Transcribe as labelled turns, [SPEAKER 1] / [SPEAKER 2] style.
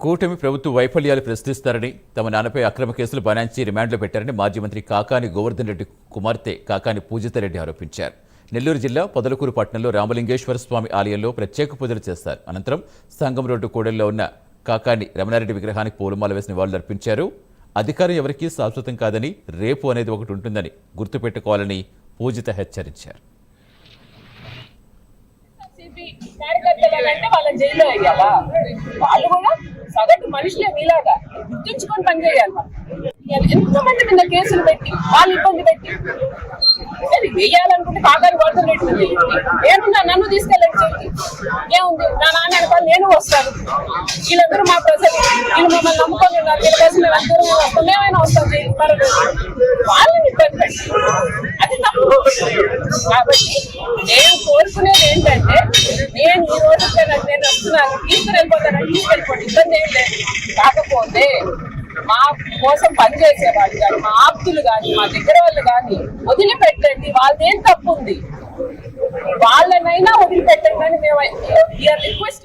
[SPEAKER 1] కూటమి ప్రభుత్వ వైఫల్యాలు ప్రశ్నిస్తారని తమ నాన్నపై అక్రమ కేసులు బనాయించి రిమాండ్లో పెట్టారని మాజీ మంత్రి కాకాని గోవర్ధన్ రెడ్డి కుమార్తె కాకాని పూజితారెడ్డి ఆరోపించారు. నెల్లూరు జిల్లా పొదలకూరు పట్టణంలో రామలింగేశ్వర స్వామి ఆలయంలో ప్రత్యేక పూజలు చేస్తారు. అనంతరం సంగం రోడ్డు కూడలిలో ఉన్న కాకాని రమణారెడ్డి విగ్రహానికి పూలమాల వేసి నివాళులర్పించారు. అధికారం ఎవరికీ శాశ్వతం కాదని, రేపు అనేది ఒకటి ఉంటుందని గుర్తుపెట్టుకోవాలని పూజిత హెచ్చరించారు.
[SPEAKER 2] వాళ్ళు కూడా సగటు మనుషులే మీలాగా గుర్తుంచుకొని పనిచేయాలి. ఎంతమంది మీద కేసులు పెట్టి వాళ్ళు ఇబ్బంది పెట్టి వేయాలనుకుంటే కాకాని గోవర్ధన్ రెడ్డి ఏముందా నన్ను తీసుకెళ్ళండి ఏముంది, నా నాన్న అనుకోని నేను వస్తాను. వీళ్ళందరూ మా ప్రజలు, వీళ్ళు మమ్మల్ని నమ్ముకొని ఉన్నారు. వీళ్ళ కోసం మేము అందరూ వస్తాం, మేమైనా వస్తాం. వాళ్ళని ఇబ్బంది పెట్టి అది తప్పు. కాబట్టి నేను కోరుకునేది ఏంటంటే, నేను ఈ రోజు నేను వస్తున్నాను, తీసుకెళ్ళిపోతానని తీసుకెళ్ళిపోండి, ఇబ్బంది ఏం లేదు. కాకపోతే మా కోసం పనిచేసే వాళ్ళు కానీ, మా ఆప్తులు కానీ, మా దగ్గర వాళ్ళు కానీ వదిలిపెట్టండి. వాళ్ళదేం తప్పు ఉంది, వాళ్ళనైనా వదిలిపెట్టండి అని మేము రిక్వెస్ట్